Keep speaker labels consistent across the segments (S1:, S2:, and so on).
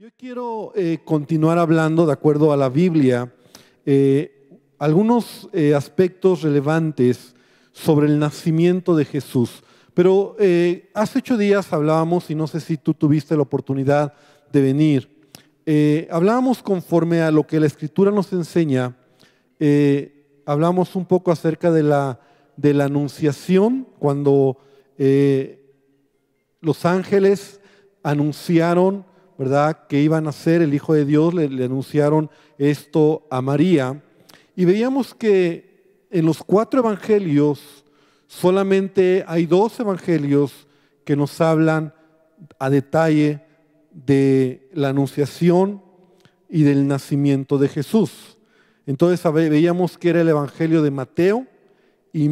S1: Yo quiero continuar hablando, de acuerdo a la Biblia, algunos aspectos relevantes sobre el nacimiento de Jesús. Pero hace 8 días hablábamos, y no sé si tú tuviste la oportunidad de venir, hablábamos conforme a lo que la Escritura nos enseña, hablamos un poco acerca de la anunciación, cuando los ángeles anunciaron, ¿verdad?, que iba a nacer el Hijo de Dios, le anunciaron esto a María. Y veíamos que en los 4 evangelios solamente hay 2 evangelios que nos hablan a detalle de la anunciación y del nacimiento de Jesús. Entonces veíamos que era el evangelio de Mateo y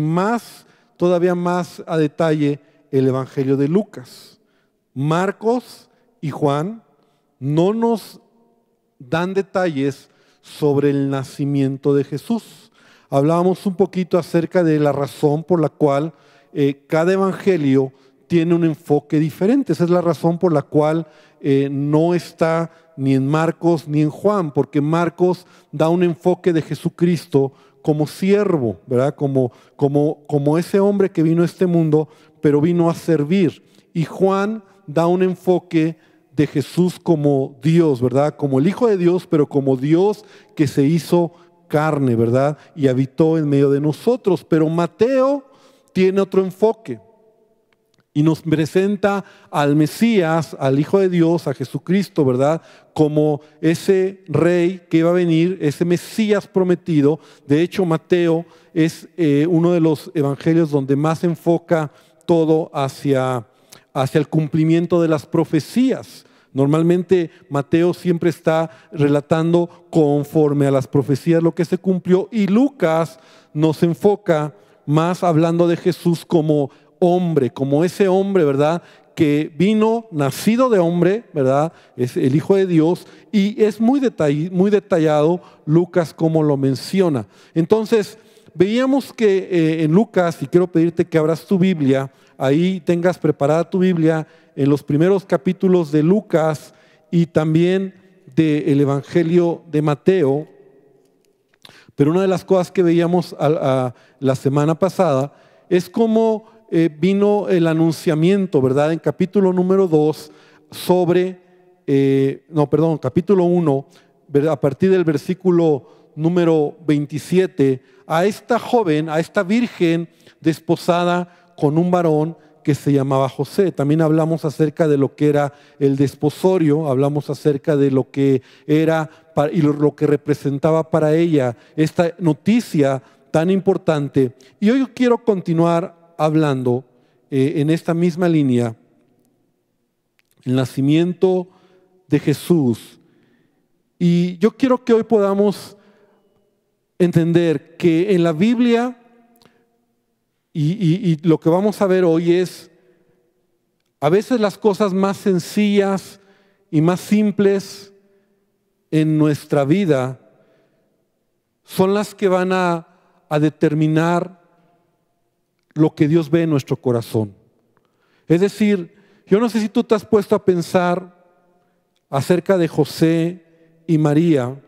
S1: todavía más a detalle, el evangelio de Lucas. Marcos y Juan no nos dan detalles sobre el nacimiento de Jesús. Hablábamos un poquito acerca de la razón por la cual cada evangelio tiene un enfoque diferente. Esa es la razón por la cual no está ni en Marcos ni en Juan, porque Marcos da un enfoque de Jesucristo como siervo, ¿verdad? Como ese hombre que vino a este mundo, pero vino a servir. Y Juan da un enfoque de Jesús como Dios, ¿verdad? Como el Hijo de Dios, pero como Dios que se hizo carne, ¿verdad? Y habitó en medio de nosotros. Pero Mateo tiene otro enfoque y nos presenta al Mesías, al Hijo de Dios, a Jesucristo, ¿verdad?, como ese rey que iba a venir, ese Mesías prometido. De hecho, Mateo es uno de los evangelios donde más enfoca todo hacia el cumplimiento de las profecías. Normalmente Mateo siempre está relatando conforme a las profecías lo que se cumplió, y Lucas nos enfoca más hablando de Jesús como hombre, como ese hombre, ¿verdad?, que vino nacido de hombre, ¿verdad?, es el Hijo de Dios, y es muy detallado Lucas como lo menciona. Entonces veíamos que en Lucas, y quiero pedirte que abras tu Biblia, ahí tengas preparada tu Biblia en los primeros capítulos de Lucas y también del Evangelio de Mateo. Pero una de las cosas que veíamos la semana pasada es cómo vino el anunciamiento, ¿verdad?, en capítulo número 2 capítulo 1, ¿verdad?, a partir del versículo número 27, a esta joven, a esta virgen desposada con un varón que se llamaba José. También hablamos acerca de lo que era el desposorio, hablamos acerca de lo que era y lo que representaba para ella esta noticia tan importante. Y hoy quiero continuar hablando en esta misma línea, el nacimiento de Jesús. Y yo quiero que hoy podamos entender que en la Biblia, y lo que vamos a ver hoy es, a veces las cosas más sencillas y más simples en nuestra vida son las que van a determinar lo que Dios ve en nuestro corazón. Es decir, yo no sé si tú te has puesto a pensar acerca de José y María,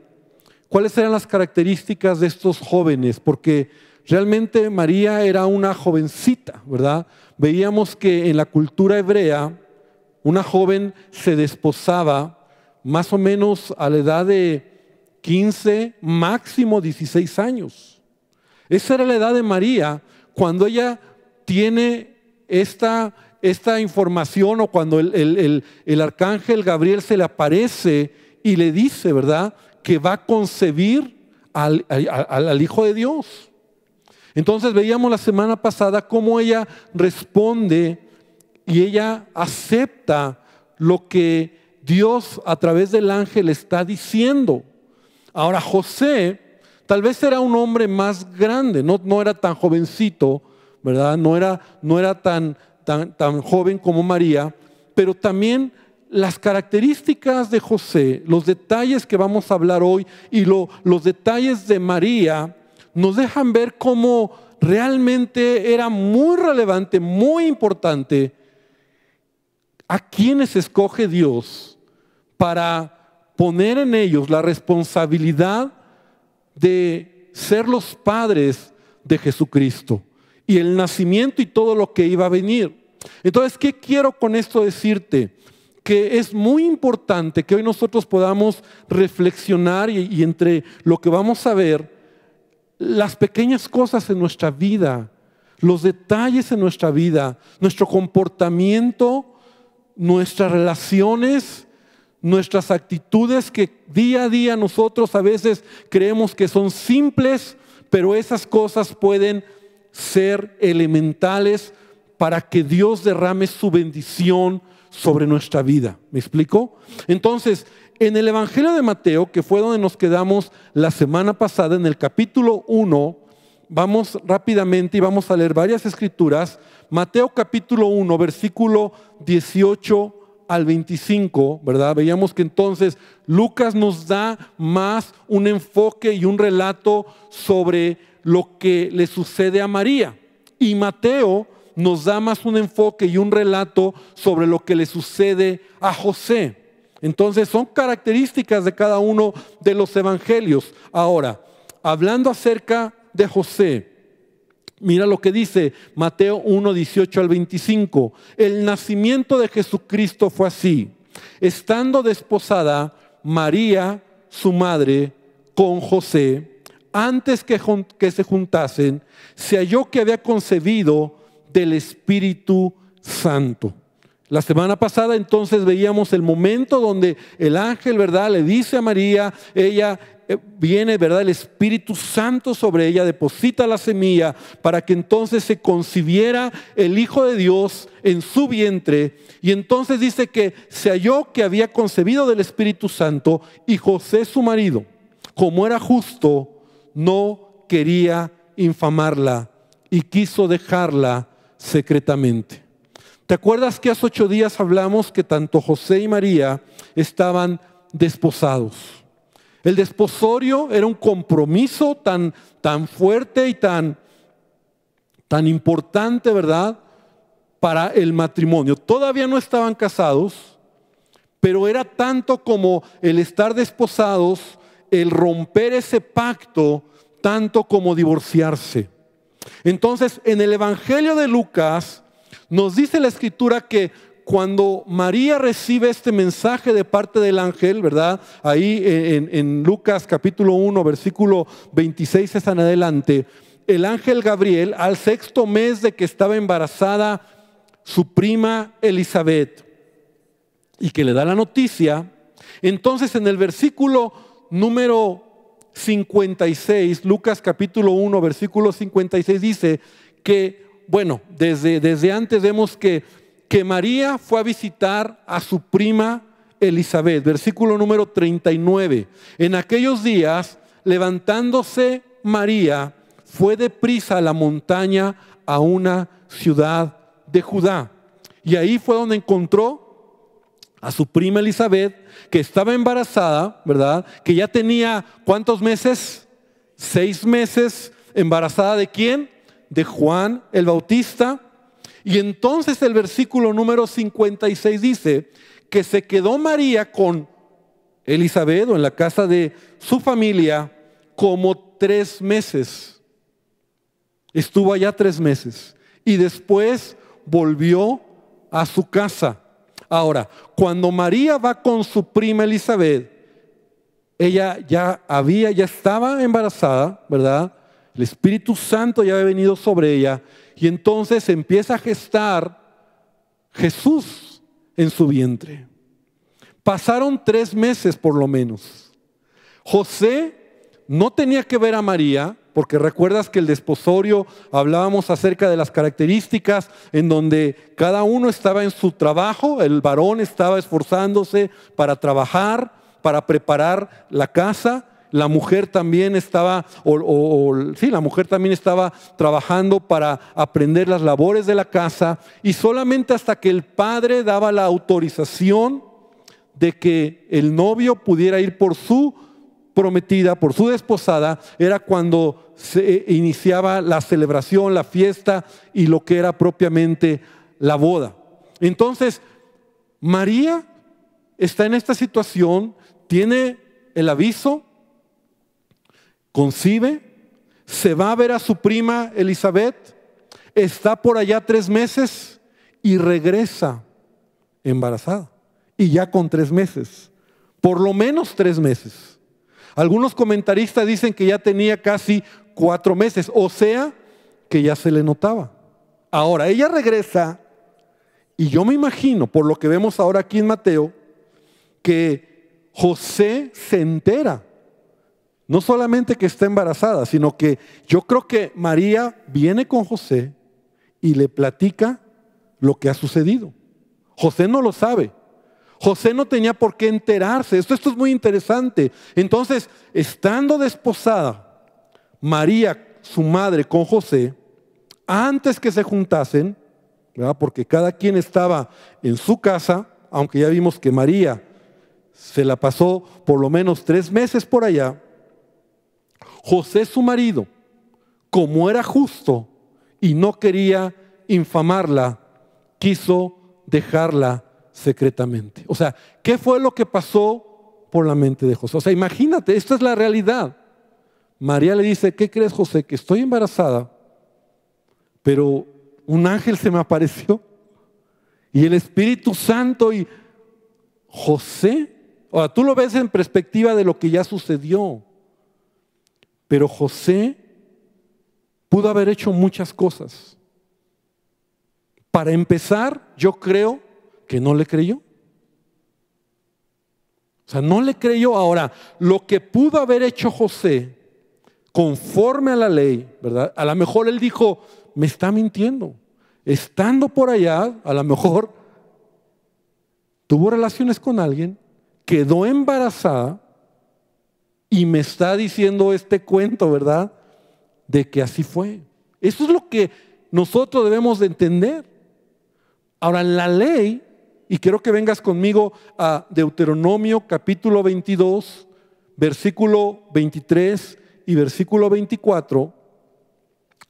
S1: cuáles eran las características de estos jóvenes, porque realmente María era una jovencita, ¿verdad? Veíamos que en la cultura hebrea una joven se desposaba más o menos a la edad de 15, máximo 16 años. Esa era la edad de María cuando ella tiene esta información, o cuando el arcángel Gabriel se le aparece y le dice, ¿verdad?, que va a concebir al Hijo de Dios. Entonces veíamos la semana pasada cómo ella responde y ella acepta lo que Dios a través del ángel está diciendo. Ahora José tal vez era un hombre más grande, no era tan jovencito, ¿verdad? No era tan joven como María, pero también las características de José, los detalles que vamos a hablar hoy y los detalles de María nos dejan ver cómo realmente era muy relevante, muy importante a quienes escoge Dios para poner en ellos la responsabilidad de ser los padres de Jesucristo y el nacimiento y todo lo que iba a venir. Entonces, ¿qué quiero con esto decirte? Que es muy importante que hoy nosotros podamos reflexionar y entre lo que vamos a ver, las pequeñas cosas en nuestra vida, los detalles en nuestra vida, nuestro comportamiento, nuestras relaciones, nuestras actitudes que día a día nosotros a veces creemos que son simples, pero esas cosas pueden ser elementales para que Dios derrame su bendición sobre nuestra vida. ¿Me explico? Entonces, en el Evangelio de Mateo, que fue donde nos quedamos la semana pasada, en el capítulo 1, vamos rápidamente y vamos a leer varias escrituras. Mateo capítulo 1, versículo 18 al 25, ¿verdad? Veíamos que entonces Lucas nos da más un enfoque y un relato sobre lo que le sucede a María. Y Mateo nos da más un enfoque y un relato sobre lo que le sucede a José. Entonces son características de cada uno de los evangelios. Ahora, hablando acerca de José, mira lo que dice Mateo 1, 18 al 25. El nacimiento de Jesucristo fue así. Estando desposada María, su madre, con José, antes que se juntasen, se halló que había concebido del Espíritu Santo. La semana pasada entonces veíamos el momento donde el ángel, ¿verdad?, le dice a María, ella viene, ¿verdad?, el Espíritu Santo sobre ella, deposita la semilla para que entonces se concibiera el Hijo de Dios en su vientre. Y entonces dice que se halló que había concebido del Espíritu Santo, y José, su marido, como era justo, no quería infamarla y quiso dejarla secretamente. ¿Te acuerdas que hace 8 días hablamos que tanto José y María estaban desposados? El desposorio era un compromiso tan fuerte y tan importante, ¿verdad?, para el matrimonio. Todavía no estaban casados, pero era tanto como el estar desposados, el romper ese pacto, tanto como divorciarse. Entonces, en el Evangelio de Lucas nos dice la Escritura que cuando María recibe este mensaje de parte del ángel, ¿verdad? Ahí en Lucas capítulo 1, versículo 26 en adelante, el ángel Gabriel, al 6º mes de que estaba embarazada su prima Elizabeth, y que le da la noticia, entonces en el versículo número 56, Lucas capítulo 1, versículo 56 dice que, bueno, desde antes vemos que María fue a visitar a su prima Elizabeth. Versículo número 39. En aquellos días, levantándose María, fue deprisa a la montaña, a una ciudad de Judá. Y ahí fue donde encontró a su prima Elizabeth, que estaba embarazada, ¿verdad? Que ya tenía, ¿cuántos meses? 6 meses. ¿Embarazada de quién? De Juan el Bautista. Y entonces el versículo número 56 dice que se quedó María con Elizabeth, o en la casa de su familia, como 3 meses. Estuvo allá 3 meses. Y después volvió a su casa. Ahora, cuando María va con su prima Elizabeth, ella ya estaba embarazada, ¿verdad? El Espíritu Santo ya había venido sobre ella, y entonces empieza a gestar Jesús en su vientre. Pasaron 3 meses por lo menos. José no tenía que ver a María, porque recuerdas que el desposorio hablábamos acerca de las características en donde cada uno estaba en su trabajo. El varón estaba esforzándose para trabajar, para preparar la casa. La mujer también estaba, la mujer también estaba trabajando para aprender las labores de la casa, y solamente hasta que el padre daba la autorización de que el novio pudiera ir por su prometida, por su desposada, era cuando se iniciaba la celebración, la fiesta y lo que era propiamente la boda. Entonces, María está en esta situación, tiene el aviso, concibe, se va a ver a su prima Elizabeth, está por allá 3 meses y regresa embarazada. Y ya con 3 meses, por lo menos 3 meses. Algunos comentaristas dicen que ya tenía casi 4 meses, o sea, que ya se le notaba. Ahora, ella regresa y yo me imagino, por lo que vemos ahora aquí en Mateo, que José se entera. No solamente que está embarazada, sino que yo creo que María viene con José y le platica lo que ha sucedido. José no lo sabe. José no tenía por qué enterarse. Esto es muy interesante. Entonces, estando desposada María, su madre, con José, antes que se juntasen, ¿verdad? Porque cada quien estaba en su casa, aunque ya vimos que María se la pasó por lo menos 3 meses por allá, José, su marido, como era justo y no quería infamarla, quiso dejarla secretamente. O sea, ¿qué fue lo que pasó por la mente de José? O sea, imagínate, esta es la realidad. María le dice, ¿qué crees, José? Que estoy embarazada, pero un ángel se me apareció y el Espíritu Santo y José, o sea, tú lo ves en perspectiva de lo que ya sucedió, pero José pudo haber hecho muchas cosas. Para empezar, yo creo que no le creyó. O sea, no le creyó. Ahora, lo que pudo haber hecho José, conforme a la ley, ¿verdad? A lo mejor él dijo, me está mintiendo. Estando por allá, a lo mejor tuvo relaciones con alguien, quedó embarazada y me está diciendo este cuento, ¿verdad? De que así fue. Eso es lo que nosotros debemos de entender. Ahora, la ley, y quiero que vengas conmigo a Deuteronomio capítulo 22, versículo 23 y versículo 24,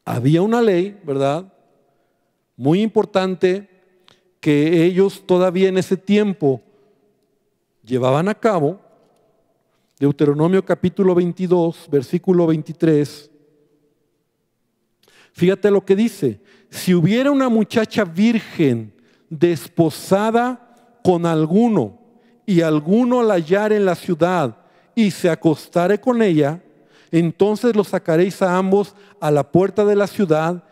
S1: había una ley, ¿verdad? Muy importante que ellos todavía en ese tiempo llevaban a cabo. Deuteronomio capítulo 22, versículo 23. Fíjate lo que dice. Si hubiera una muchacha virgen desposada con alguno y alguno la hallare en la ciudad y se acostare con ella, entonces los sacaréis a ambos a la puerta de la ciudad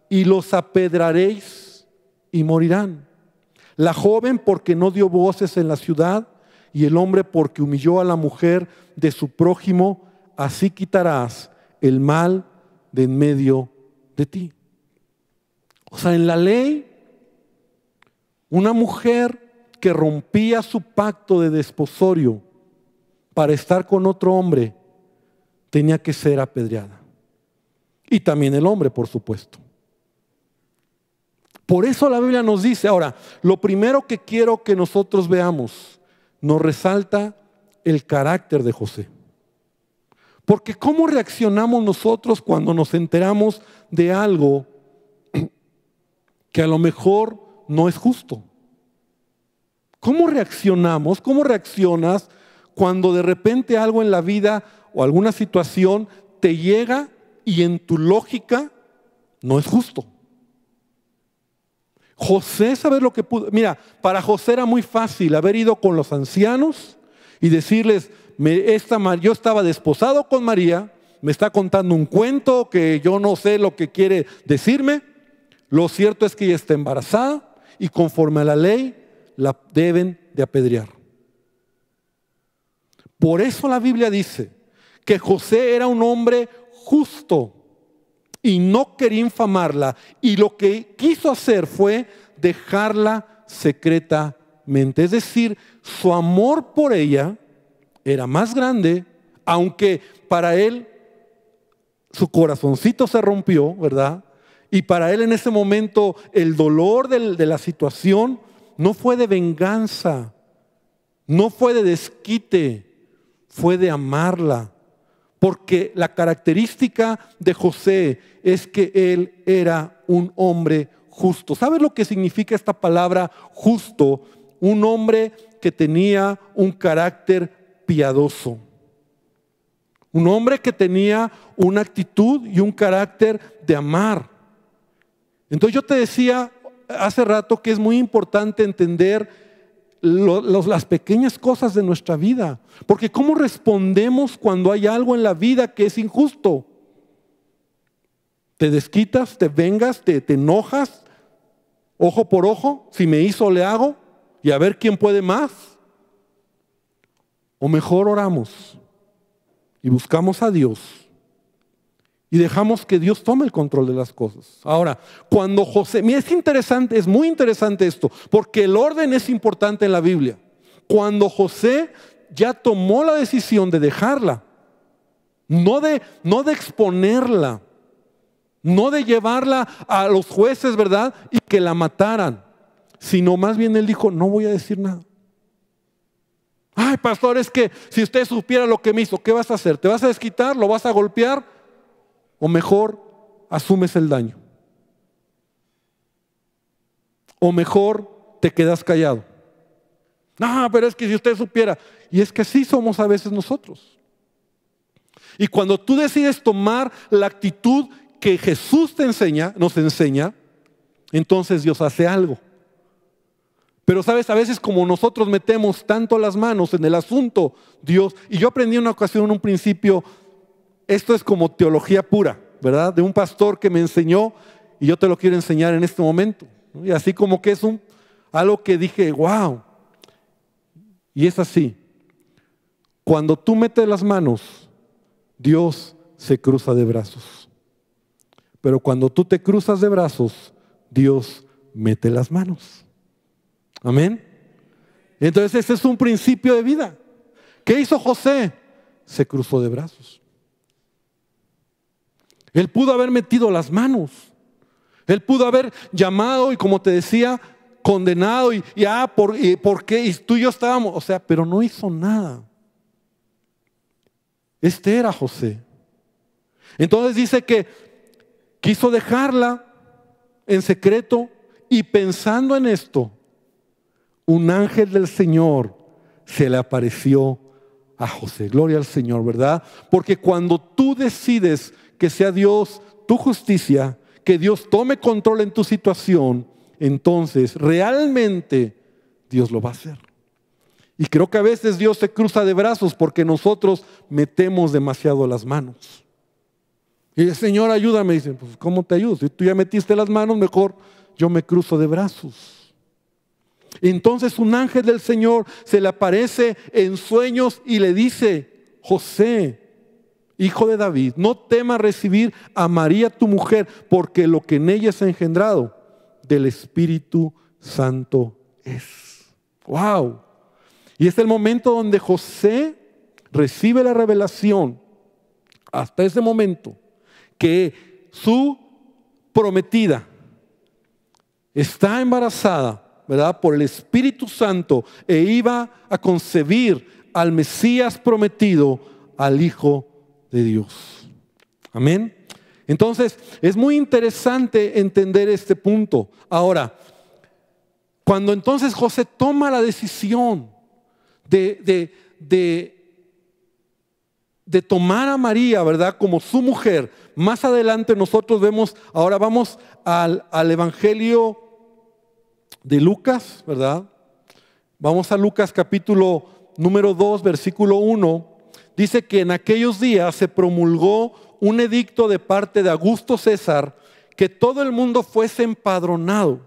S1: y los apedraréis y morirán. La joven porque no dio voces en la ciudad y el hombre porque humilló a la mujer de su prójimo, así quitarás el mal de en medio de ti. O sea, en la ley, una mujer que rompía su pacto de desposorio para estar con otro hombre tenía que ser apedreada. Y también el hombre, por supuesto. Por eso la Biblia nos dice, ahora, lo primero que quiero que nosotros veamos, nos resalta el carácter de José. Porque ¿cómo reaccionamos nosotros cuando nos enteramos de algo que a lo mejor no es justo? ¿Cómo reaccionamos? ¿Cómo reaccionas cuando de repente algo en la vida o alguna situación te llega y en tu lógica no es justo? José, ¿sabes lo que pudo? Mira, para José era muy fácil haber ido con los ancianos y decirles, yo estaba desposado con María, me está contando un cuento que yo no sé lo que quiere decirme. Lo cierto es que ella está embarazada y conforme a la ley la deben de apedrear. Por eso la Biblia dice que José era un hombre justo y no quería infamarla, y lo que quiso hacer fue dejarla secretamente. Es decir, su amor por ella era más grande, aunque para él su corazoncito se rompió, ¿verdad? Y para él en ese momento el dolor de la situación no fue de venganza, no fue de desquite, fue de amarla. Porque la característica de José es que él era un hombre justo. ¿Sabes lo que significa esta palabra justo? Un hombre que tenía un carácter piadoso. Un hombre que tenía una actitud y un carácter de amar. Entonces yo te decía hace rato que es muy importante entender las pequeñas cosas de nuestra vida. Porque ¿cómo respondemos cuando hay algo en la vida que es injusto? ¿Te desquitas, te vengas, te enojas? Ojo por ojo, si me hizo le hago y a ver quién puede más. O mejor oramos y buscamos a Dios y dejamos que Dios tome el control de las cosas. Ahora, cuando José, mira, es interesante, es muy interesante esto, porque el orden es importante en la Biblia. Cuando José ya tomó la decisión de dejarla, no de exponerla, no de llevarla a los jueces, ¿verdad? Y que la mataran, sino más bien él dijo, no voy a decir nada. Ay, pastor, es que si usted supiera lo que me hizo, ¿qué vas a hacer? ¿Te vas a desquitar? ¿Lo vas a golpear? ¿O mejor asumes el daño? ¿O mejor te quedas callado? No, pero es que si usted supiera. Y es que así somos a veces nosotros. Y cuando tú decides tomar la actitud que Jesús nos enseña, entonces Dios hace algo. Pero sabes, a veces como nosotros metemos tanto las manos en el asunto, Dios, y yo aprendí en una ocasión, en un principio, esto es como teología pura, ¿verdad? De un pastor que me enseñó, y yo te lo quiero enseñar en este momento, ¿no? Y así como que es algo que dije, wow. Y es así. Cuando tú metes las manos, Dios se cruza de brazos. Pero cuando tú te cruzas de brazos, Dios mete las manos. Amén. Entonces ese es un principio de vida. ¿Qué hizo José? Se cruzó de brazos. Él pudo haber metido las manos. Él pudo haber llamado y, como te decía, condenado ¿por qué? Y tú y yo estábamos, o sea, pero no hizo nada. Este era José. Entonces dice que quiso dejarla en secreto y pensando en esto, un ángel del Señor se le apareció a José. Gloria al Señor, ¿verdad? Porque cuando tú decides que sea Dios tu justicia, que Dios tome control en tu situación, entonces realmente Dios lo va a hacer. Y creo que a veces Dios se cruza de brazos porque nosotros metemos demasiado las manos. Y el Señor, ayúdame. Dice, pues ¿cómo te ayudo? Si tú ya metiste las manos, mejor yo me cruzo de brazos. Entonces un ángel del Señor se le aparece en sueños y le dice, José, hijo de David, no temas recibir a María tu mujer, porque lo que en ella es engendrado del Espíritu Santo es. ¡Wow! Y es el momento donde José recibe la revelación, hasta ese momento, que su prometida está embarazada, ¿verdad?, por el Espíritu Santo, e iba a concebir al Mesías prometido, al Hijo de Dios. Amén. Entonces es muy interesante entender este punto. Ahora, cuando entonces José toma la decisión de tomar a María, ¿verdad?, como su mujer, más adelante nosotros vemos, ahora vamos al Evangelio de Lucas, ¿verdad? Vamos a Lucas capítulo número 2, versículo 1. Dice que en aquellos días se promulgó un edicto de parte de Augusto César que todo el mundo fuese empadronado.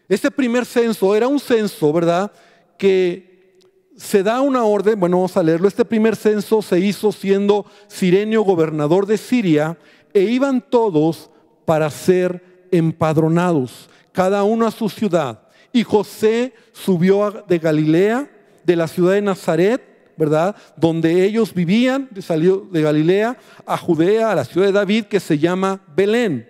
S1: Este primer censo era un censo, ¿verdad?, que se da una orden. Bueno, vamos a leerlo. Este primer censo se hizo siendo Cirenio gobernador de Siria, e iban todos para ser empadronados, cada uno a su ciudad. Y José subió de Galilea, de la ciudad de Nazaret, ¿verdad?, donde ellos vivían, salió de Galilea a Judea, a la ciudad de David, que se llama Belén,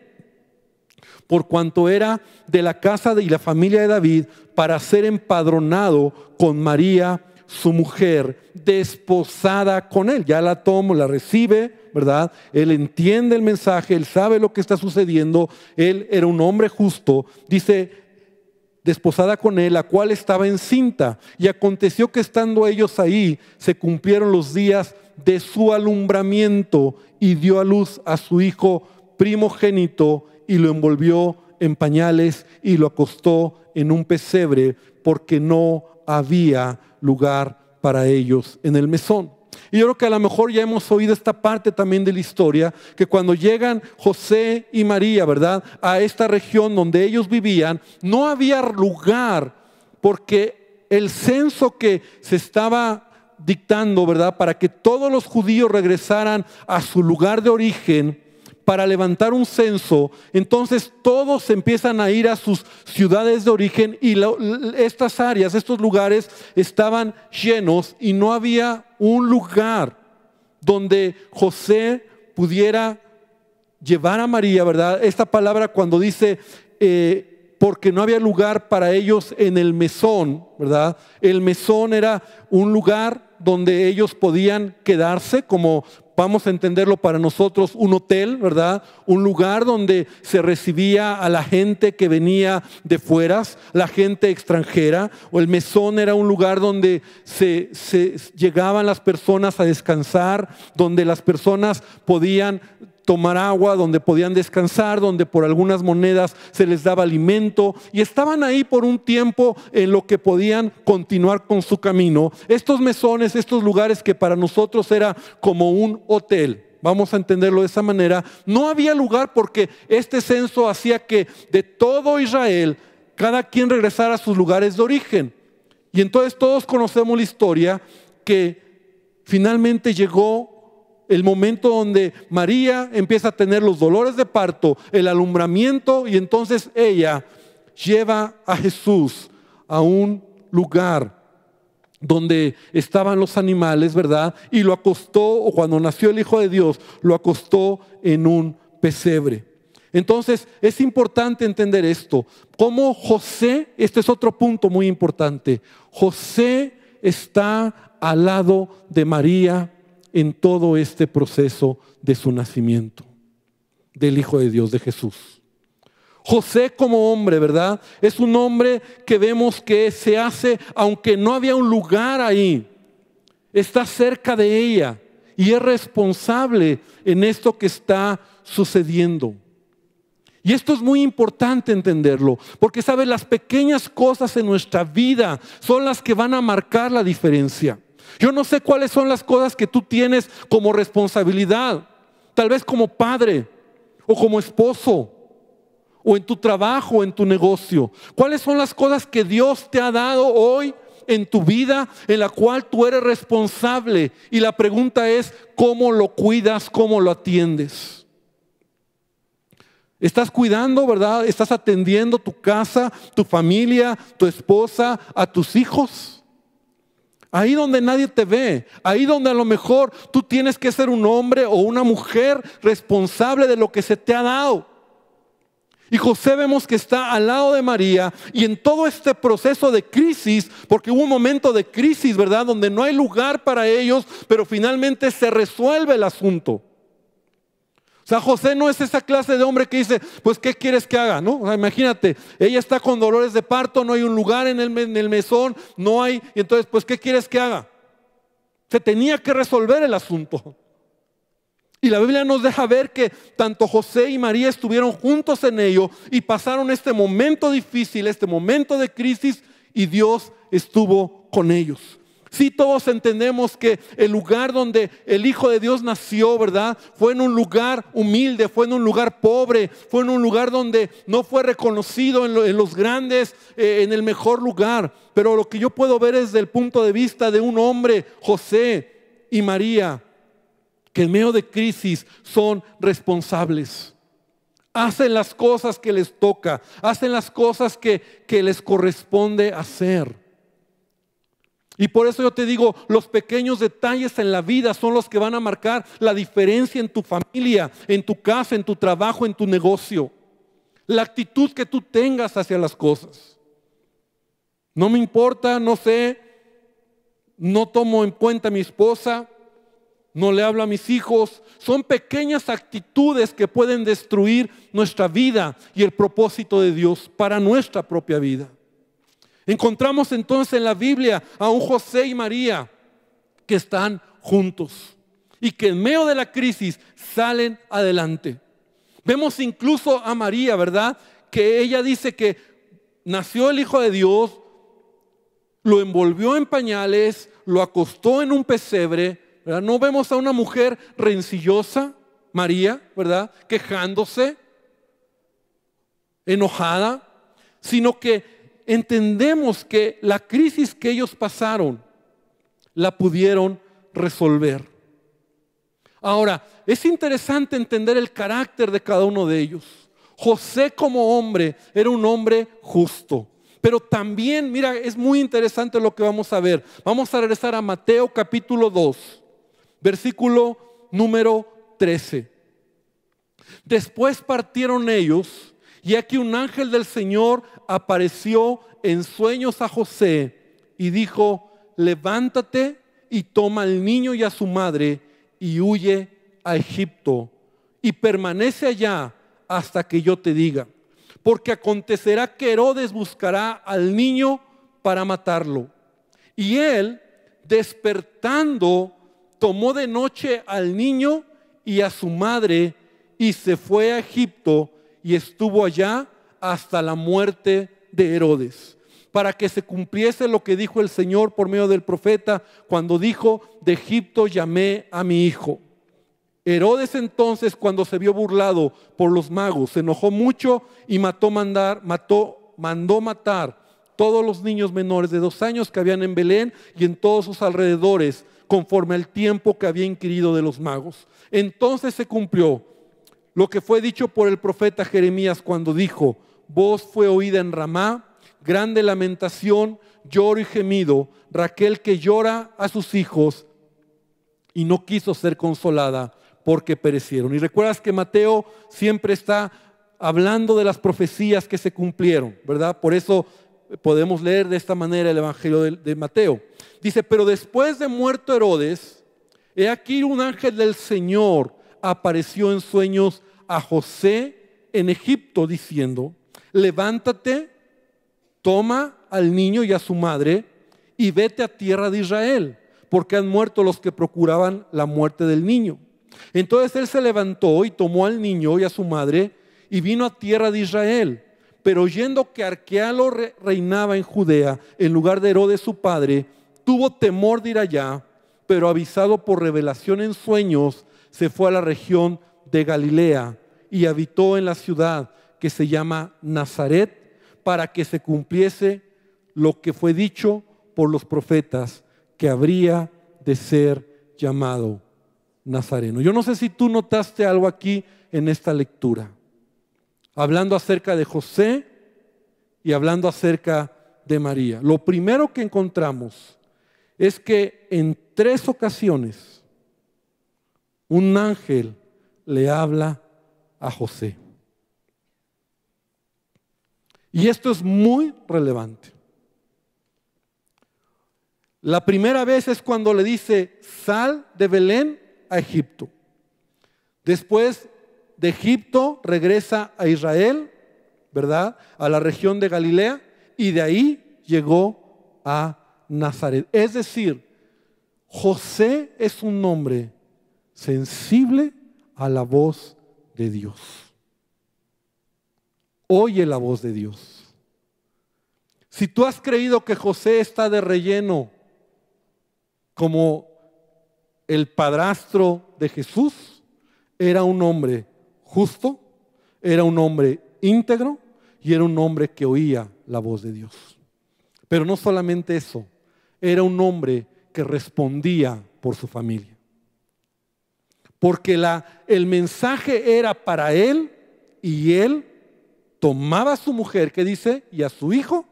S1: por cuanto era de la casa y la familia de David, para ser empadronado con María, su mujer, desposada con él. Ya la toma, la recibe, ¿verdad? Él entiende el mensaje, él sabe lo que está sucediendo, él era un hombre justo. Dice, desposada con él, la cual estaba encinta. Y aconteció que estando ellos ahí, se cumplieron los días de su alumbramiento, y dio a luz a su hijo primogénito, y lo envolvió en pañales y lo acostó en un pesebre, porque no había lugar para ellos en el mesón. Y yo creo que a lo mejor ya hemos oído esta parte también de la historia, que cuando llegan José y María, ¿verdad?, a esta región donde ellos vivían, no había lugar, porque el censo que se estaba dictando, ¿verdad?, para que todos los judíos regresaran a su lugar de origen, para levantar un censo, entonces todos empiezan a ir a sus ciudades de origen, y estas áreas, estos lugares estaban llenos, y no había un lugar donde José pudiera llevar a María, ¿verdad? Esta palabra cuando dice porque no había lugar para ellos en el mesón, ¿verdad? El mesón era un lugar donde ellos podían quedarse, como vamos a entenderlo para nosotros, un hotel, ¿verdad? Un lugar donde se recibía a la gente que venía de fueras, la gente extranjera. O el mesón era un lugar donde se llegaban las personas a descansar, donde las personas podían tomar agua, donde podían descansar, donde por algunas monedas se les daba alimento, y estaban ahí por un tiempo en lo que podían continuar con su camino. Estos mesones, estos lugares que para nosotros era como un hotel, vamos a entenderlo de esa manera, no había lugar, porque este censo hacía que de todo Israel cada quien regresara a sus lugares de origen. Y entonces todos conocemos la historia, que finalmente llegó el momento donde María empieza a tener los dolores de parto, el alumbramiento, y entonces ella lleva a Jesús a un lugar donde estaban los animales, ¿verdad? Y lo acostó, o cuando nació el Hijo de Dios, lo acostó en un pesebre. Entonces es importante entender esto, como José, este es otro punto muy importante, José está al lado de María en todo este proceso de su nacimiento, del Hijo de Dios, de Jesús. José como hombre, ¿verdad?, es un hombre que vemos que se hace, aunque no había un lugar ahí, está cerca de ella y es responsable en esto que está sucediendo. Y esto es muy importante entenderlo, porque sabes, las pequeñas cosas en nuestra vida son las que van a marcar la diferencia. Yo no sé cuáles son las cosas que tú tienes como responsabilidad, tal vez como padre o como esposo, o en tu trabajo, o en tu negocio. ¿Cuáles son las cosas que Dios te ha dado hoy en tu vida, en la cual tú eres responsable? Y la pregunta es, ¿cómo lo cuidas? ¿Cómo lo atiendes? ¿Estás cuidando, verdad? ¿Estás atendiendo tu casa, tu familia, tu esposa, a tus hijos? Ahí donde nadie te ve, ahí donde a lo mejor tú tienes que ser un hombre o una mujer responsable de lo que se te ha dado. Y José vemos que está al lado de María, y en todo este proceso de crisis, porque hubo un momento de crisis, ¿verdad?, donde no hay lugar para ellos, pero finalmente se resuelve el asunto. O sea, José no es esa clase de hombre que dice, pues ¿qué quieres que haga? ¿No? O sea, imagínate, ella está con dolores de parto, no hay un lugar en el mesón, no hay, y entonces pues ¿qué quieres que haga? Se tenía que resolver el asunto. Y la Biblia nos deja ver que tanto José y María estuvieron juntos en ello y pasaron este momento difícil, este momento de crisis, y Dios estuvo con ellos. Sí, todos entendemos que el lugar donde el Hijo de Dios nació, ¿verdad?, fue en un lugar humilde, fue en un lugar pobre, fue en un lugar donde no fue reconocido en los grandes, en el mejor lugar. Pero lo que yo puedo ver es desde el punto de vista de un hombre, José y María, que en medio de crisis son responsables. Hacen las cosas que les toca, hacen las cosas que les corresponde hacer. Y por eso yo te digo, los pequeños detalles en la vida son los que van a marcar la diferencia en tu familia, en tu casa, en tu trabajo, en tu negocio. La actitud que tú tengas hacia las cosas. No me importa, no sé, no tomo en cuenta a mi esposa, no le hablo a mis hijos. Son pequeñas actitudes que pueden destruir nuestra vida y el propósito de Dios para nuestra propia vida. Encontramos entonces en la Biblia a un José y María que están juntos y que en medio de la crisis salen adelante. Vemos incluso a María, ¿verdad? Que ella dice que nació el Hijo de Dios, lo envolvió en pañales, lo acostó en un pesebre, ¿verdad? No vemos a una mujer rencillosa, María, ¿verdad? Quejándose, enojada, sino que entendemos que la crisis que ellos pasaron la pudieron resolver. Ahora, es interesante entender el carácter de cada uno de ellos. José como hombre era un hombre justo, pero también, mira, es muy interesante lo que vamos a ver. Vamos a regresar a Mateo capítulo 2, versículo número 13. Después partieron ellos, y aquí un ángel del Señor apareció en sueños a José y dijo: levántate y toma al niño y a su madre y huye a Egipto y permanece allá hasta que yo te diga, porque acontecerá que Herodes buscará al niño para matarlo. Y él, despertando, tomó de noche al niño y a su madre y se fue a Egipto y estuvo allá hasta la muerte de Herodes, para que se cumpliese lo que dijo el Señor por medio del profeta cuando dijo: de Egipto llamé a mi hijo. Herodes entonces, cuando se vio burlado por los magos, se enojó mucho y mandó matar todos los niños menores de 2 años que habían en Belén y en todos sus alrededores, conforme al tiempo que había inquirido de los magos. Entonces se cumplió lo que fue dicho por el profeta Jeremías cuando dijo: voz fue oída en Ramá, grande lamentación, lloro y gemido, Raquel que llora a sus hijos y no quiso ser consolada porque perecieron. Y recuerdas que Mateo siempre está hablando de las profecías que se cumplieron, ¿verdad? Por eso podemos leer de esta manera el Evangelio de Mateo. Dice: pero después de muerto Herodes, he aquí un ángel del Señor apareció en sueños a José en Egipto diciendo: levántate, toma al niño y a su madre y vete a tierra de Israel, porque han muerto los que procuraban la muerte del niño. Entonces él se levantó y tomó al niño y a su madre y vino a tierra de Israel. Pero oyendo que Arquelao reinaba en Judea en lugar de Herodes su padre, tuvo temor de ir allá, pero avisado por revelación en sueños, se fue a la región de Galilea y habitó en la ciudad que se llama Nazaret, para que se cumpliese lo que fue dicho por los profetas, que habría de ser llamado Nazareno. Yo no sé si tú notaste algo aquí en esta lectura, hablando acerca de José y hablando acerca de María. Lo primero que encontramos es que en 3 ocasiones un ángel le habla a José. Y esto es muy relevante. La primera vez es cuando le dice: sal de Belén a Egipto. Después de Egipto regresa a Israel, ¿verdad? A la región de Galilea, y de ahí llegó a Nazaret. Es decir, José es un hombre sensible a la voz de Dios. Oye la voz de Dios. Si tú has creído que José está de relleno como el padrastro de Jesús, era un hombre justo, era un hombre íntegro y era un hombre que oía la voz de Dios. Pero no solamente eso, era un hombre que respondía por su familia. Porque el mensaje era para él, y él tomaba a su mujer, que dice, y a su hijo,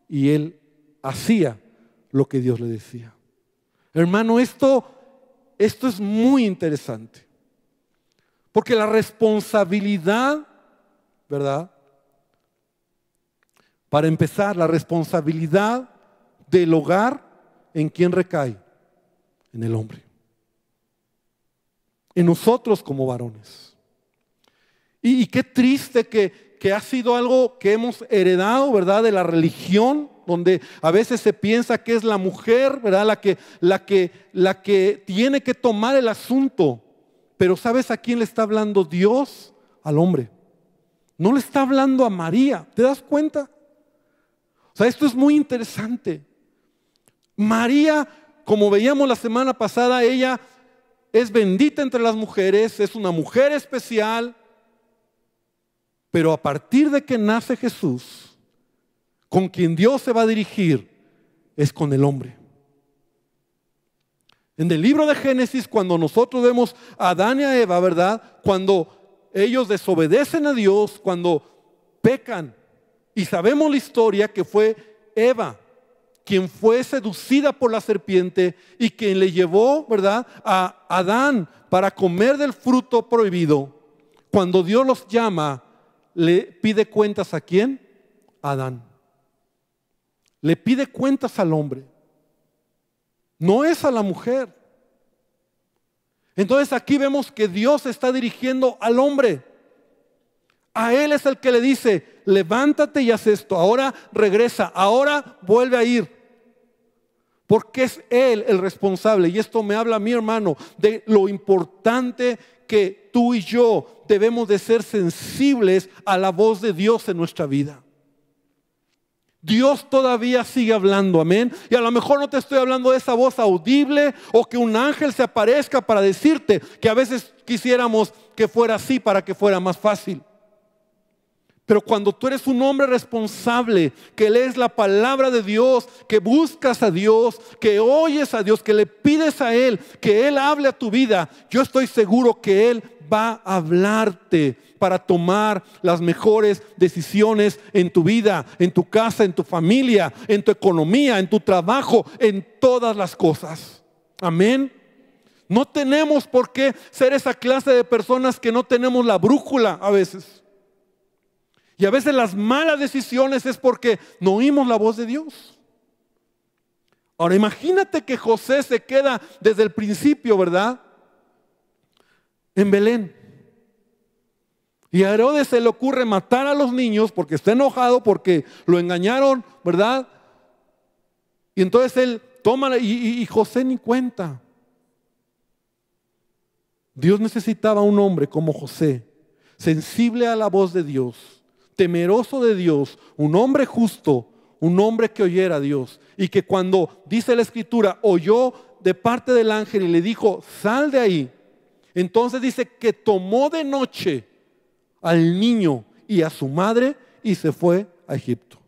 S1: y él hacía lo que Dios le decía. Hermano, esto es muy interesante. Porque la responsabilidad, ¿verdad? Para empezar, la responsabilidad del hogar, ¿en quién recae? En el hombre. En nosotros como varones. Y qué triste que ha sido algo que hemos heredado, ¿verdad? De la religión, donde a veces se piensa que es la mujer, ¿verdad? La que tiene que tomar el asunto. Pero ¿sabes a quién le está hablando Dios? Al hombre. No le está hablando a María. ¿Te das cuenta? O sea, esto es muy interesante. María, como veíamos la semana pasada, ella es bendita entre las mujeres, es una mujer especial. Pero a partir de que nace Jesús, con quien Dios se va a dirigir es con el hombre. En el libro de Génesis, cuando nosotros vemos a Adán y a Eva, ¿verdad? Cuando ellos desobedecen a Dios, cuando pecan, y sabemos la historia que fue Eva quien fue seducida por la serpiente y quien le llevó, ¿verdad?, a Adán para comer del fruto prohibido. Cuando Dios los llama, le pide cuentas ¿a quién? A Adán. Le pide cuentas al hombre. No es a la mujer. Entonces aquí vemos que Dios se está dirigiendo al hombre. A él es el que le dice, levántate y haz esto. Ahora regresa, ahora vuelve a ir. Porque es él el responsable. Y esto me habla a mí, hermano, de lo importante que tú y yo debemos de ser sensibles a la voz de Dios en nuestra vida. Dios todavía sigue hablando, amén. Y a lo mejor no te estoy hablando de esa voz audible o que un ángel se aparezca para decirte, que a veces quisiéramos que fuera así para que fuera más fácil. Pero cuando tú eres un hombre responsable, que lees la palabra de Dios, que buscas a Dios, que oyes a Dios, que le pides a Él, que Él hable a tu vida, yo estoy seguro que Él va a hablarte para tomar las mejores decisiones en tu vida, en tu casa, en tu familia, en tu economía, en tu trabajo, en todas las cosas. Amén. No tenemos por qué ser esa clase de personas que no tenemos la brújula a veces. Y a veces las malas decisiones es porque no oímos la voz de Dios. Ahora imagínate que José se queda desde el principio, ¿verdad?, en Belén. Y a Herodes se le ocurre matar a los niños porque está enojado, porque lo engañaron, ¿verdad? Y entonces él toma y José ni cuenta. Dios necesitaba un hombre como José, sensible a la voz de Dios, temeroso de Dios, un hombre justo, un hombre que oyera a Dios. Y que cuando dice la Escritura, oyó de parte del ángel y le dijo, sal de ahí. Entonces dice que tomó de noche al niño y a su madre y se fue a Egipto.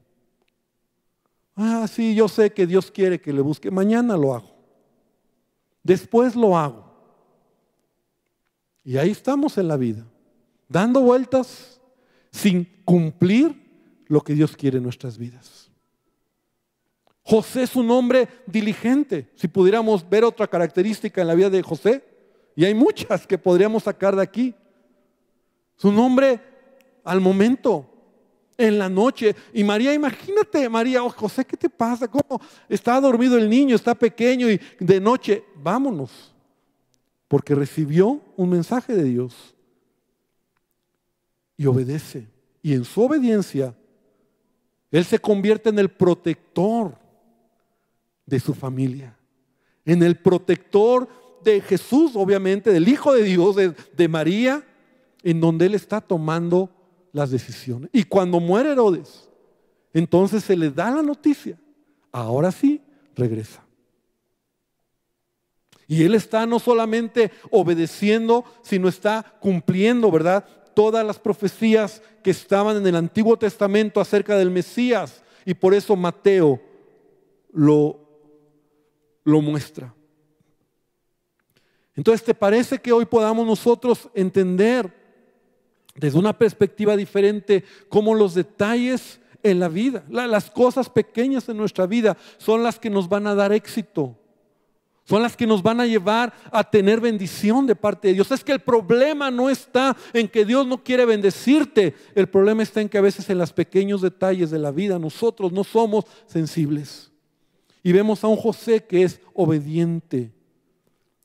S1: Ah, sí, yo sé que Dios quiere que le busque. Mañana lo hago. Después lo hago. Y ahí estamos en la vida, dando vueltas sin cumplir lo que Dios quiere en nuestras vidas. José es un hombre diligente. Si pudiéramos ver otra característica en la vida de José, y hay muchas que podríamos sacar de aquí. Es un hombre al momento, en la noche. Y María, imagínate, María, oh, José, ¿qué te pasa? ¿Cómo está dormido el niño? Está pequeño y de noche, vámonos. Porque recibió un mensaje de Dios y obedece. Y en su obediencia, él se convierte en el protector de su familia, en el protector de Jesús, obviamente, del Hijo de Dios, de María, en donde él está tomando las decisiones. Y cuando muere Herodes, entonces se le da la noticia, ahora sí, regresa. Y él está no solamente obedeciendo, sino está cumpliendo, ¿verdad?, todas las profecías que estaban en el Antiguo Testamento acerca del Mesías. Y por eso Mateo lo muestra. Entonces, ¿te parece que hoy podamos nosotros entender desde una perspectiva diferente cómo los detalles en la vida, las cosas pequeñas en nuestra vida son las que nos van a dar éxito? Son las que nos van a llevar a tener bendición de parte de Dios. Es que el problema no está en que Dios no quiere bendecirte. El problema está en que a veces en los pequeños detalles de la vida nosotros no somos sensibles. Y vemos a un José que es obediente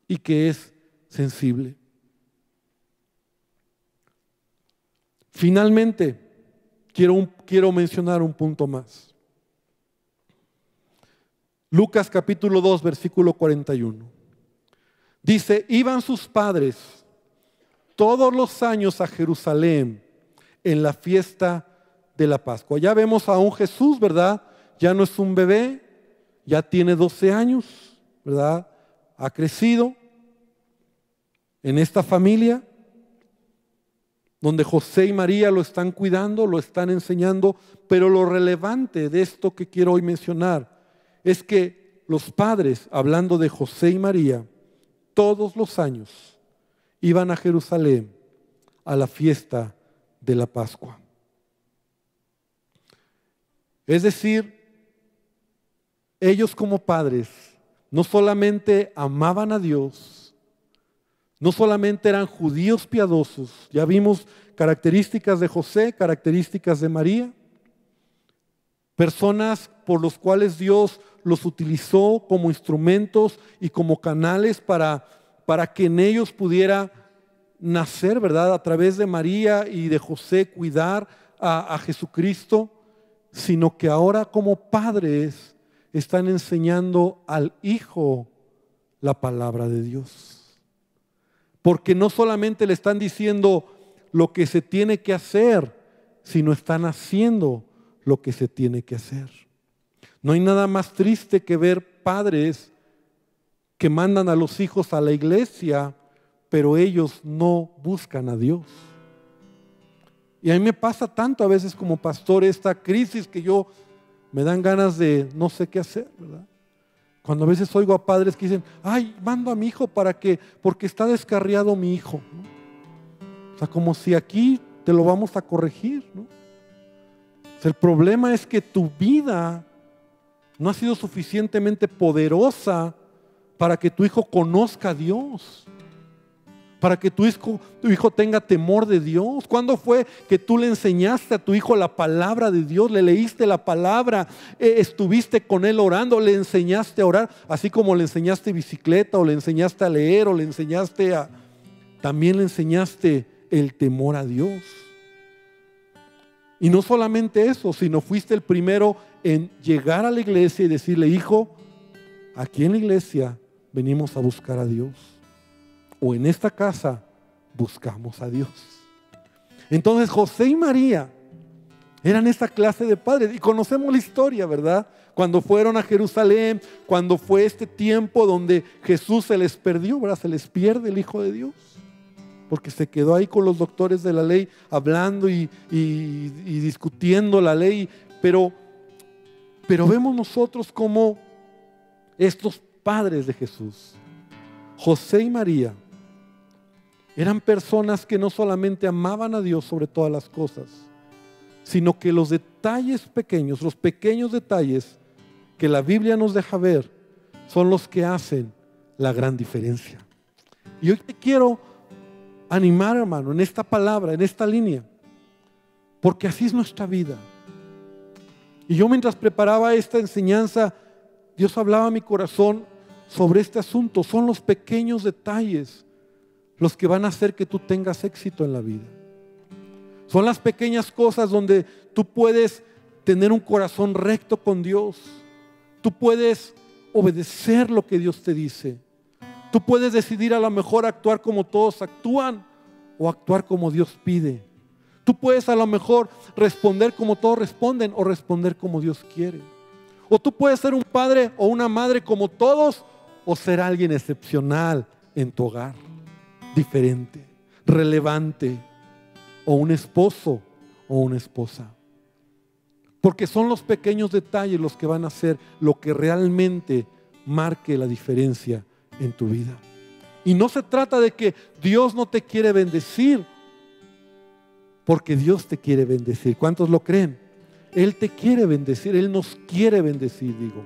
S1: y que es sensible. Finalmente, quiero mencionar un punto más. Lucas capítulo 2, versículo 41. Dice, iban sus padres todos los años a Jerusalén en la fiesta de la Pascua. Ya vemos a un Jesús, ¿verdad? Ya no es un bebé, ya tiene 12 años, ¿verdad? Ha crecido en esta familia donde José y María lo están cuidando, lo están enseñando, pero lo relevante de esto que quiero hoy mencionar es que los padres, hablando de José y María, todos los años iban a Jerusalén a la fiesta de la Pascua. Es decir, ellos como padres no solamente amaban a Dios, no solamente eran judíos piadosos, ya vimos características de José, características de María, personas por los cuales Dios los utilizó como instrumentos y como canales para que en ellos pudiera nacer, ¿verdad? A través de María y de José cuidar a Jesucristo, sino que ahora como padres están enseñando al Hijo la palabra de Dios. Porque no solamente le están diciendo lo que se tiene que hacer, sino están haciendo lo que se tiene que hacer. No hay nada más triste que ver padres que mandan a los hijos a la iglesia, pero ellos no buscan a Dios. Y a mí me pasa tanto a veces como pastor esta crisis que yo me dan ganas de no sé qué hacer, ¿verdad? Cuando a veces oigo a padres que dicen, ay, mando a mi hijo porque está descarriado mi hijo, ¿no? O sea, como si aquí te lo vamos a corregir, ¿no? O sea, el problema es que tu vida no ha sido suficientemente poderosa para que tu hijo conozca a Dios, para que tu hijo tenga temor de Dios. ¿Cuándo fue que tú le enseñaste a tu hijo la palabra de Dios? Le leíste la palabra, estuviste con él orando, le enseñaste a orar, así como le enseñaste bicicleta o le enseñaste a leer o le enseñaste también le enseñaste el temor a Dios. Y no solamente eso, sino fuiste el primero en llegar a la iglesia y decirle, hijo, aquí en la iglesia venimos a buscar a Dios. O en esta casa buscamos a Dios. Entonces José y María eran esta clase de padres. Y conocemos la historia, ¿verdad? Cuando fueron a Jerusalén, cuando fue este tiempo donde Jesús se les perdió, ¿verdad? Se les pierde el Hijo de Dios. Porque se quedó ahí con los doctores de la ley hablando y discutiendo la ley. Pero vemos nosotros como estos padres de Jesús, José y María, eran personas que no solamente amaban a Dios sobre todas las cosas, sino que los detalles pequeños, los pequeños detalles que la Biblia nos deja ver, son los que hacen la gran diferencia. Y hoy te quiero animar, hermano, en esta palabra, en esta línea, porque así es nuestra vida. Y yo mientras preparaba esta enseñanza, Dios hablaba a mi corazón sobre este asunto. Son los pequeños detalles los que van a hacer que tú tengas éxito en la vida. Son las pequeñas cosas donde tú puedes tener un corazón recto con Dios. Tú puedes obedecer lo que Dios te dice. Tú puedes decidir a lo mejor actuar como todos actúan o actuar como Dios pide. Tú puedes a lo mejor responder como todos responden o responder como Dios quiere. O tú puedes ser un padre o una madre como todos o ser alguien excepcional en tu hogar, diferente, relevante, o un esposo o una esposa. Porque son los pequeños detalles los que van a hacer lo que realmente marque la diferencia en tu vida. Y no se trata de que Dios no te quiere bendecir, porque Dios te quiere bendecir. ¿Cuántos lo creen? Él te quiere bendecir, Él nos quiere bendecir, digo.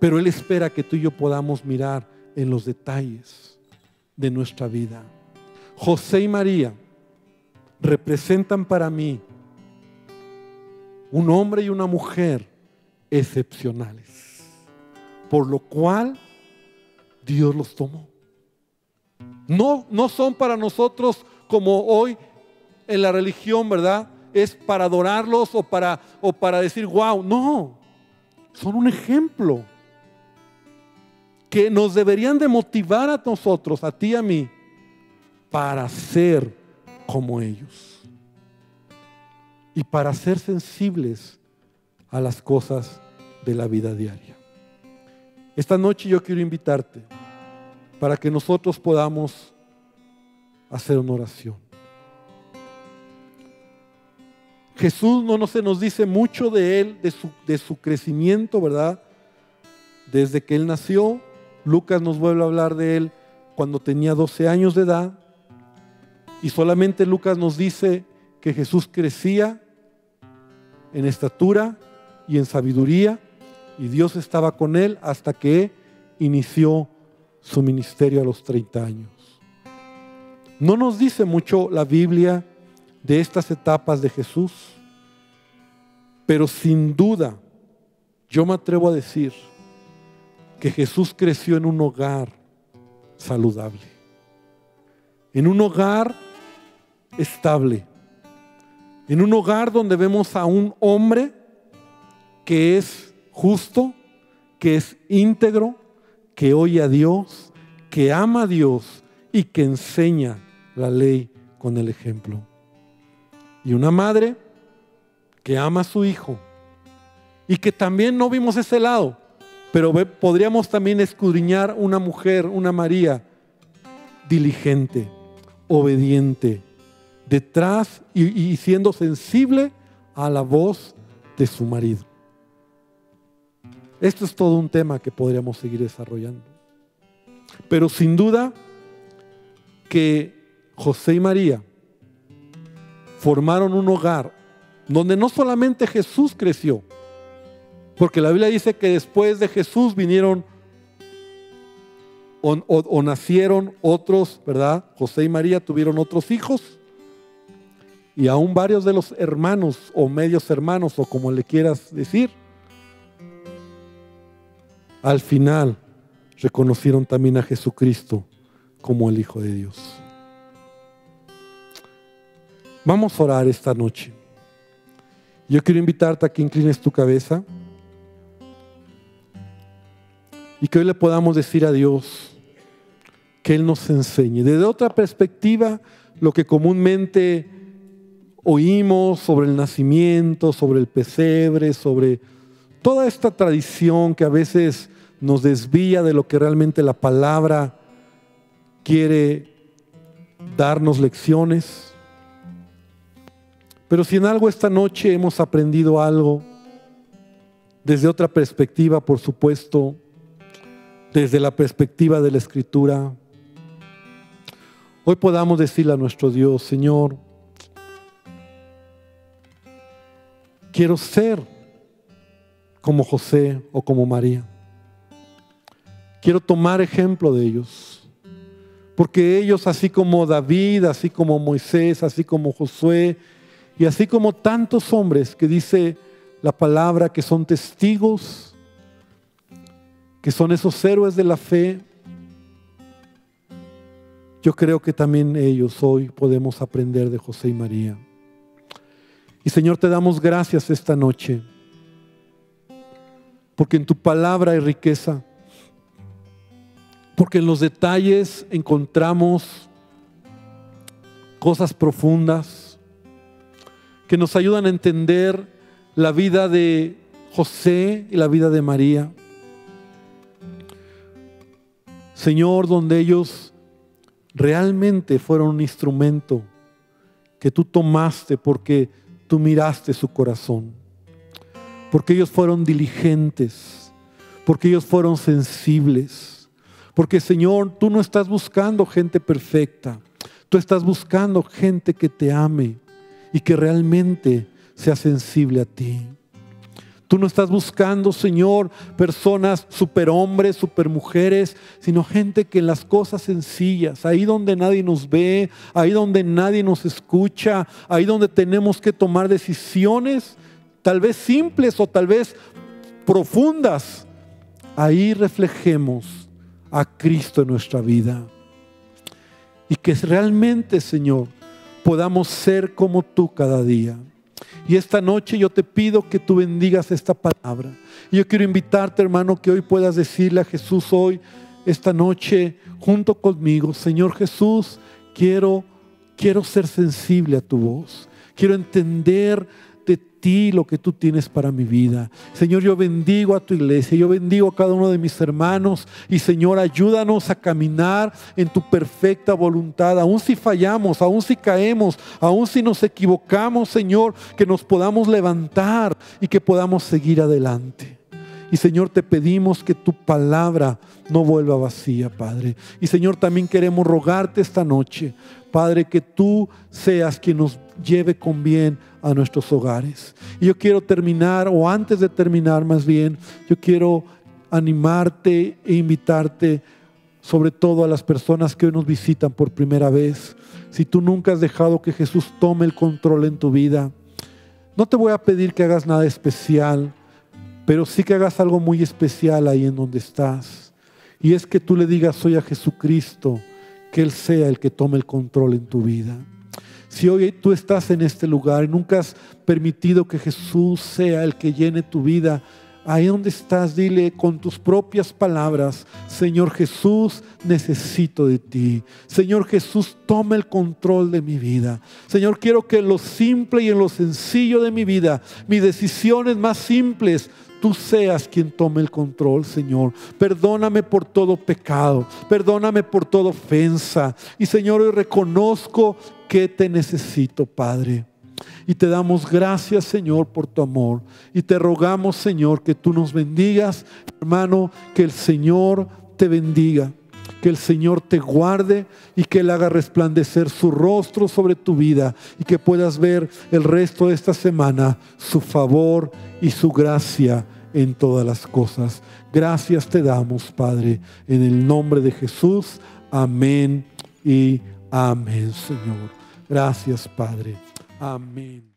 S1: Pero Él espera que tú y yo podamos mirar en los detalles de nuestra vida. José y María representan para mí un hombre y una mujer excepcionales, por lo cual Dios los tomó. No son para nosotros como hoy en la religión, ¿verdad? Es para adorarlos o para decir wow. No, son un ejemplo que nos deberían de motivar a nosotros, a ti y a mí, para ser como ellos y para ser sensibles a las cosas de la vida diaria. Esta noche yo quiero invitarte para que nosotros podamos hacer una oración. Jesús no se nos dice mucho de Él, de su crecimiento, ¿verdad? Desde que Él nació. Lucas nos vuelve a hablar de Él cuando tenía 12 años de edad. Y solamente Lucas nos dice que Jesús crecía en estatura y en sabiduría, y Dios estaba con Él hasta que inició su ministerio a los 30 años. No nos dice mucho la Biblia de estas etapas de Jesús, pero sin duda yo me atrevo a decir que Jesús creció en un hogar saludable, en un hogar estable, en un hogar donde vemos a un hombre que es justo, que es íntegro, que oye a Dios, que ama a Dios y que enseña la ley con el ejemplo. Y una madre que ama a su hijo y que también no vimos ese lado, pero podríamos también escudriñar una mujer, una María, diligente, obediente, detrás y siendo sensible a la voz de su marido. Esto es todo un tema que podríamos seguir desarrollando. Pero sin duda que José y María formaron un hogar donde no solamente Jesús creció, porque la Biblia dice que después de Jesús vinieron o nacieron otros, ¿verdad? José y María tuvieron otros hijos, y aún varios de los hermanos o medios hermanos, o como le quieras decir, al final reconocieron también a Jesucristo como el Hijo de Dios. Vamos a orar esta noche. Yo quiero invitarte a que inclines tu cabeza y que hoy le podamos decir a Dios que Él nos enseñe desde otra perspectiva lo que comúnmente oímos sobre el nacimiento, sobre el pesebre, sobre toda esta tradición que a veces nos desvía de lo que realmente la palabra quiere darnos lecciones. Pero si en algo esta noche hemos aprendido algo, desde otra perspectiva, por supuesto, desde la perspectiva de la Escritura, hoy podamos decirle a nuestro Dios: Señor, quiero ser como José o como María. Quiero tomar ejemplo de ellos, porque ellos, así como David, así como Moisés, así como Josué, y así como tantos hombres que dice la palabra que son testigos, que son esos héroes de la fe, yo creo que también ellos hoy podemos aprender de José y María. Y Señor, te damos gracias esta noche, porque en tu palabra hay riqueza, porque en los detalles encontramos cosas profundas que nos ayudan a entender la vida de José y la vida de María. Señor, donde ellos realmente fueron un instrumento que tú tomaste porque tú miraste su corazón, porque ellos fueron diligentes, porque ellos fueron sensibles, porque Señor, tú no estás buscando gente perfecta, tú estás buscando gente que te ame y que realmente sea sensible a ti. Tú no estás buscando, Señor, personas superhombres, supermujeres, sino gente que en las cosas sencillas, ahí donde nadie nos ve, ahí donde nadie nos escucha, ahí donde tenemos que tomar decisiones, tal vez simples o tal vez profundas, ahí reflejemos a Cristo en nuestra vida. Y que realmente, Señor, podamos ser como tú cada día. Y esta noche yo te pido que tú bendigas esta palabra. Y yo quiero invitarte, hermano, que hoy puedas decirle a Jesús hoy, esta noche, junto conmigo: Señor Jesús, quiero ser sensible a tu voz. Quiero entender de ti lo que tú tienes para mi vida. Señor, yo bendigo a tu iglesia, yo bendigo a cada uno de mis hermanos, y Señor, ayúdanos a caminar en tu perfecta voluntad. Aun si fallamos, aun si caemos, aun si nos equivocamos, Señor, que nos podamos levantar y que podamos seguir adelante. Y Señor, te pedimos que tu palabra no vuelva vacía, Padre. Y Señor, también queremos rogarte esta noche, Padre, que tú seas quien nos lleve con bien a nuestros hogares. Y yo quiero terminar, o antes de terminar más bien, yo quiero animarte e invitarte, sobre todo a las personas que hoy nos visitan por primera vez. Si tú nunca has dejado que Jesús tome el control en tu vida, no te voy a pedir que hagas nada especial, pero sí que hagas algo muy especial ahí en donde estás. Y es que tú le digas hoy a Jesucristo que Él sea el que tome el control en tu vida. Si hoy tú estás en este lugar y nunca has permitido que Jesús sea el que llene tu vida, ahí donde estás, dile con tus propias palabras: Señor Jesús, necesito de ti. Señor Jesús, toma el control de mi vida. Señor, quiero que en lo simple y en lo sencillo de mi vida, mis decisiones más simples, tú seas quien tome el control, Señor. Perdóname por todo pecado, perdóname por toda ofensa. Y Señor, hoy reconozco que te necesito, Padre. Y te damos gracias, Señor, por tu amor. Y te rogamos, Señor, que tú nos bendigas. Hermano, que el Señor te bendiga, que el Señor te guarde y que Él haga resplandecer su rostro sobre tu vida, y que puedas ver el resto de esta semana su favor y su gracia en todas las cosas. Gracias te damos, Padre, en el nombre de Jesús. Amén y amén, Señor. Gracias, Padre. Amén.